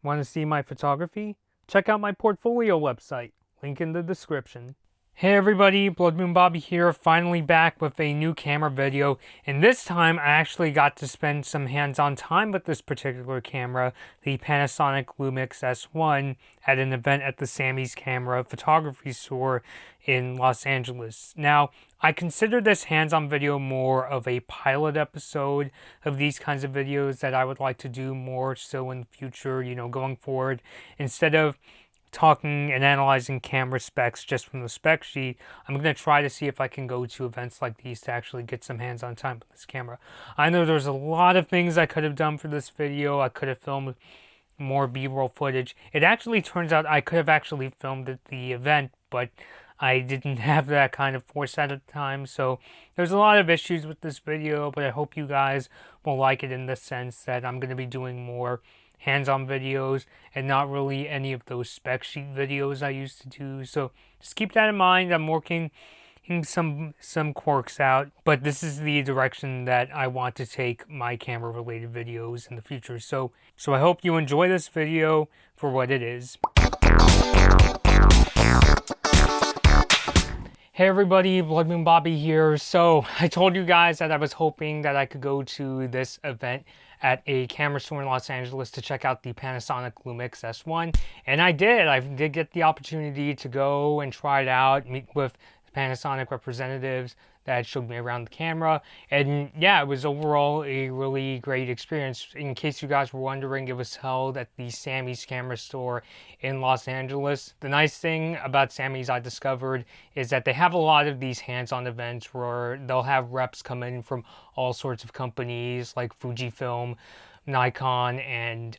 Want to see my photography? Check out my portfolio website, link in the description. Hey everybody, Blood Moon Bobby here, finally back with a new camera video, and this time I actually got to spend some hands-on time with this particular camera, the Panasonic Lumix S1, at an event at the Sammy's Camera Photography Store in Los Angeles. Now, I consider this hands-on video more of a pilot episode of these kinds of videos that I would like to do more so in the future, going forward, instead of talking and analyzing camera specs just from the spec sheet. I'm going to try to see if I can go to events like these to actually get some hands-on time with this camera. I know there's a lot of things I could have done for this video. I could have filmed more B-roll footage. It actually turns out I could have actually filmed at the event, but I didn't have that kind of foresight at the time, so there's a lot of issues with this video, but I hope you guys will like it in the sense that I'm going to be doing more hands-on videos and not really any of those spec sheet videos I used to do. So just keep that in mind. I'm working some quirks out, but this is the direction that I want to take my camera related videos in the future. So I hope you enjoy this video for what it is. Hey everybody, Blood Moon Bobby here. So I told you guys that I was hoping that I could go to this event at a camera store in Los Angeles to check out the Panasonic Lumix S1, and I did. I did get the opportunity to go and try it out, meet with Panasonic representatives that showed me around the camera, and yeah, it was overall a really great experience. In case you guys were wondering, it was held at the Sammy's Camera Store in Los Angeles. The nice thing about Sammy's, I discovered, is that they have a lot of these hands-on events where they'll have reps come in from all sorts of companies like Fujifilm, Nikon, and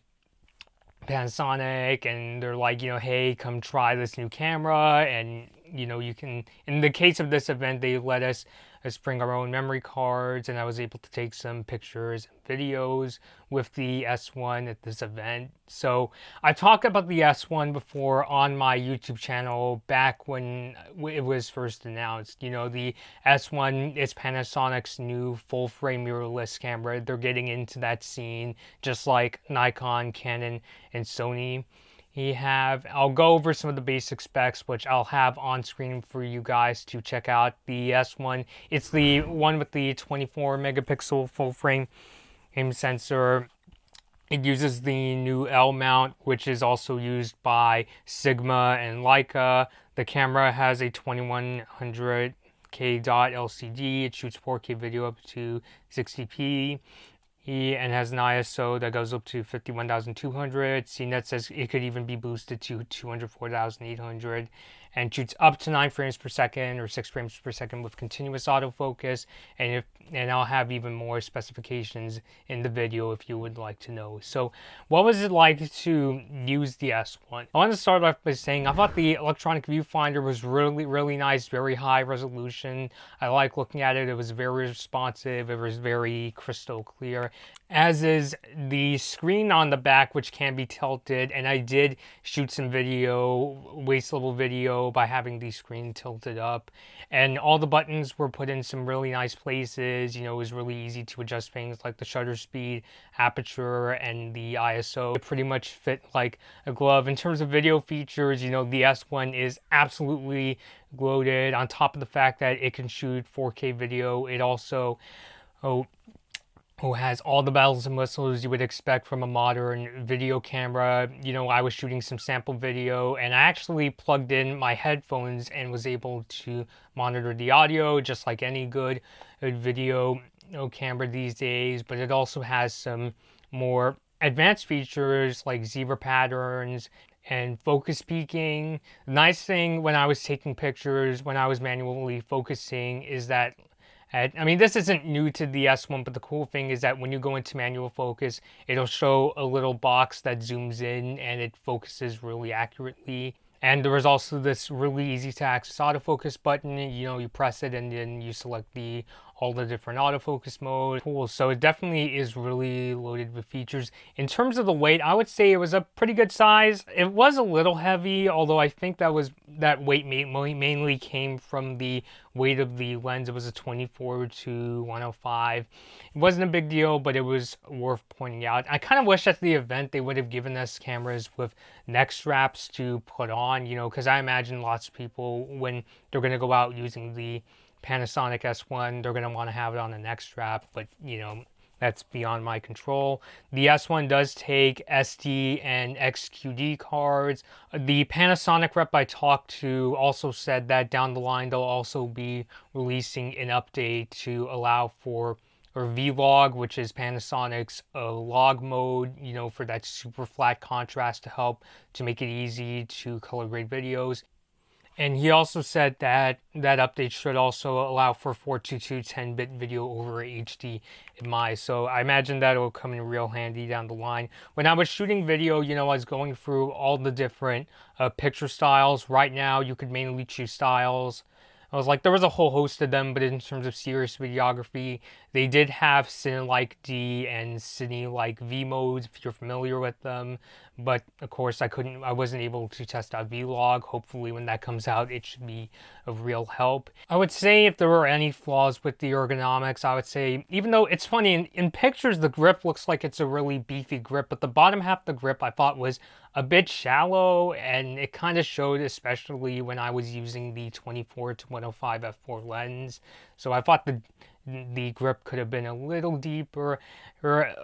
Panasonic, and they're like, hey, come try this new camera, and you can, in the case of this event, they let us bring our own memory cards, and I was able to take some pictures and videos with the S1 at this event. So I talked about the S1 before on my YouTube channel back when it was first announced. The S1 is Panasonic's new full-frame mirrorless camera. They're getting into that scene just like Nikon, Canon, and Sony. I'll go over some of the basic specs, which I'll have on screen for you guys to check out. The S1, it's the one with the 24 megapixel full frame sensor. It uses the new L mount, which is also used by Sigma and Leica. The camera has a 2100K dot LCD. It shoots 4K video up to 60p. And has an ISO that goes up to 51,200. CNET says it could even be boosted to 204,800, and shoots up to 9 frames per second or 6 frames per second with continuous autofocus. And I'll have even more specifications in the video if you would like to know. So what was it like to use the S1? I want to start off by saying I thought the electronic viewfinder was really nice, very high resolution. I like looking at it. It was very responsive. It was very crystal clear, as is the screen on the back, which can be tilted, and I did shoot some video, waist level video, by having the screen tilted up, and all the buttons were put in some really nice places. It was really easy to adjust things like the shutter speed, aperture, and the ISO. It pretty much fit like a glove. In terms of video features, the S1 is absolutely loaded. On top of the fact that it can shoot 4K video, it also who has all the bells and whistles you would expect from a modern video camera. I was shooting some sample video, and I actually plugged in my headphones and was able to monitor the audio just like any good video camera these days. But it also has some more advanced features like zebra patterns and focus peaking. The nice thing when I was taking pictures, when I was manually focusing, is that this isn't new to the S1, but the cool thing is that when you go into manual focus, it'll show a little box that zooms in and it focuses really accurately. And there was also this really easy to access autofocus button. You press it and then you select the all the different autofocus modes. Cool. So it definitely is really loaded with features. In terms of the weight, I would say it was a pretty good size. It was a little heavy, although I think that weight mainly came from the weight of the lens. It was a 24 to 105. It wasn't a big deal, but it was worth pointing out. I kind of wish at the event they would have given us cameras with neck straps to put on, because I imagine lots of people, when they're going to go out using the Panasonic S1, they're going to want to have it on a neck strap, but that's beyond my control. The S1 does take SD and XQD cards. The Panasonic rep I talked to also said that down the line they'll also be releasing an update to allow for Vlog, which is Panasonic's log mode, for that super flat contrast to help to make it easy to color grade videos. And he also said that that update should also allow for 422 10-bit video over HDMI. So I imagine that will come in real handy down the line. When I was shooting video, I was going through all the different picture styles. Right now, you could mainly choose styles. I was like, there was a whole host of them, but in terms of serious videography, they did have Cine-like D and Cine-like V modes, if you're familiar with them. But of course, I wasn't able to test out Vlog. Hopefully when that comes out, it should be of real help. I would say if there were any flaws with the ergonomics, I would say, even though it's funny, in pictures, the grip looks like it's a really beefy grip, but the bottom half of the grip I thought was a bit shallow, and it kind of showed, especially when I was using the 24 to 105 f4 lens. So I thought the grip could have been a little deeper.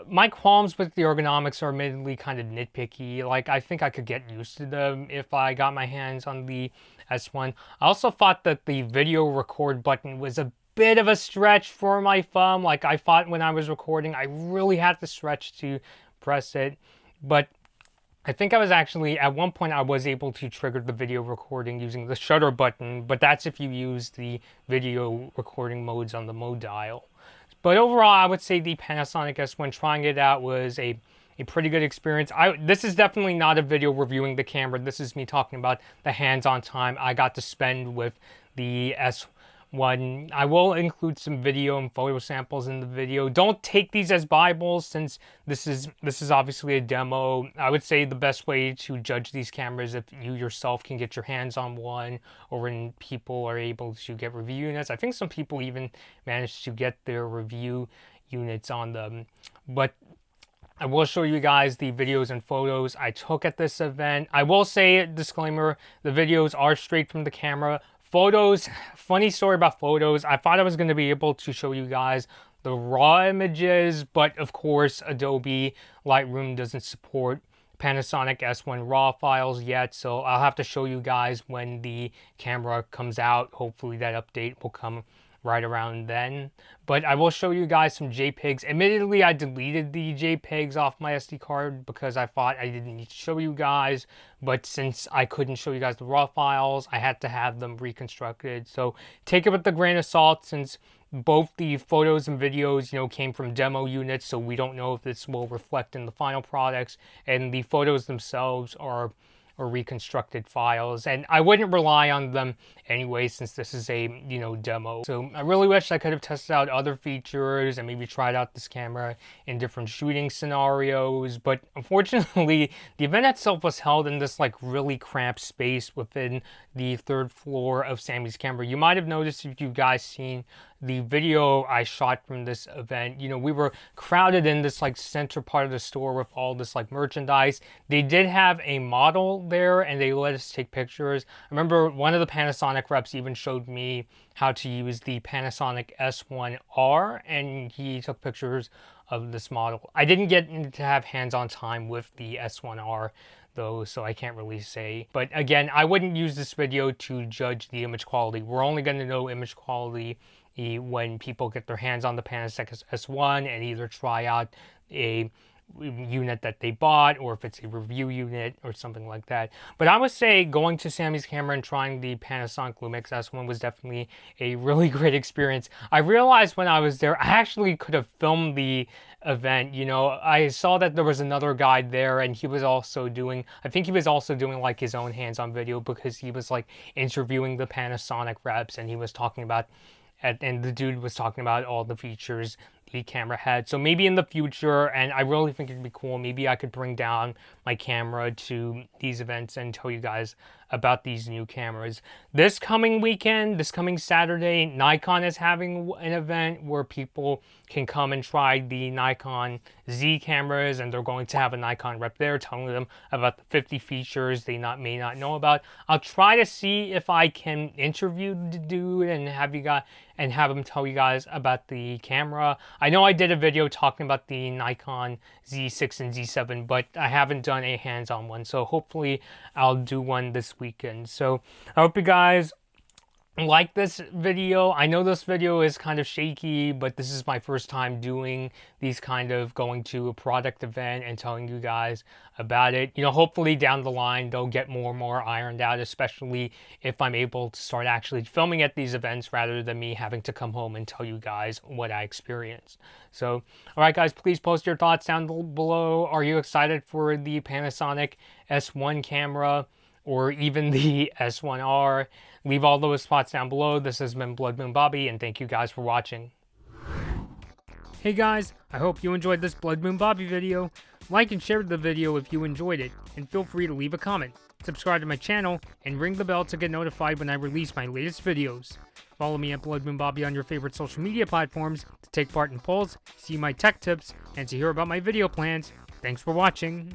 My qualms with the ergonomics are admittedly kind of nitpicky. Like, I think I could get used to them if I got my hands on the S1. I also thought that the video record button was a bit of a stretch for my thumb. Like, I thought when I was recording, I really had to stretch to press it. But I think I was actually, at one point I was able to trigger the video recording using the shutter button, but that's if you use the video recording modes on the mode dial. But overall, I would say the Panasonic S1, trying it out, was a pretty good experience. This is definitely not a video reviewing the camera. This is me talking about the hands-on time I got to spend with the S1. I will include some video and photo samples in the video. Don't take these as Bibles, since this is obviously a demo. I would say the best way to judge these cameras if you yourself can get your hands on one, or when people are able to get review units. I think some people even managed to get their review units on them. But I will show you guys the videos and photos I took at this event. I will say, disclaimer, the videos are straight from the camera. Photos, funny story about photos. I thought I was going to be able to show you guys the raw images, but of course Adobe Lightroom doesn't support Panasonic S1 RAW files yet, so I'll have to show you guys when the camera comes out. Hopefully that update will come right around then. But I will show you guys some JPEGs. Admittedly, I deleted the JPEGs off my SD card because I thought I didn't need to show you guys. But since I couldn't show you guys the raw files, I had to have them reconstructed. So take it with a grain of salt, since both the photos and videos, came from demo units, so we don't know if this will reflect in the final products. And the photos themselves are reconstructed files, and I wouldn't rely on them anyway, since this is a demo. So I really wish I could have tested out other features and maybe tried out this camera in different shooting scenarios, but unfortunately the event itself was held in this really cramped space within the 3rd floor of Sammy's camera. You might have noticed, if you guys seen the video I shot from this event, we were crowded in this center part of the store with all this merchandise. They did have a model there and they let us take pictures. I remember one of the Panasonic reps even showed me how to use the Panasonic S1R, and he took pictures of this model. I didn't get to have hands-on time with the S1R though, so I can't really say. But again, I wouldn't use this video to judge the image quality. We're only going to know image quality when people get their hands on the Panasonic S1 and either try out a unit that they bought, or if it's a review unit or something like that. But I would say going to Sammy's camera and trying the Panasonic Lumix S1 was definitely a really great experience. I realized when I was there, I actually could have filmed the event. I saw that there was another guy there, and he was also doing, I think he was also doing his own hands-on video, because he was interviewing the Panasonic reps, and he was talking about and the dude was talking about all the features the camera had. So maybe in the future, and I really think it'd be cool, maybe I could bring down my camera to these events and tell you guys about these new cameras. This coming weekend, this coming Saturday, Nikon is having an event where people can come and try the Nikon Z cameras, and they're going to have a Nikon rep there telling them about the 50 features they may not know about. I'll try to see if I can interview the dude and have him tell you guys about the camera. I know I did a video talking about the Nikon Z6 and Z7, but I haven't done a hands-on one, so hopefully I'll do one this weekend. So I hope you guys like this video. I know this video is kind of shaky, but this is my first time doing these kind of going to a product event and telling you guys about it. You know, hopefully down the line they'll get more and more ironed out, especially if I'm able to start actually filming at these events rather than me having to come home and tell you guys what I experienced. So, alright guys, please post your thoughts down below. Are you excited for the Panasonic S1 camera or even the S1R? Leave all those spots down below. This has been Blood Moon Bobby, and thank you guys for watching. Hey guys, I hope you enjoyed this Blood Moon Bobby video. Like and share the video if you enjoyed it, and feel free to leave a comment. Subscribe to my channel, and ring the bell to get notified when I release my latest videos. Follow me at Blood Moon Bobby on your favorite social media platforms to take part in polls, see my tech tips, and to hear about my video plans. Thanks for watching.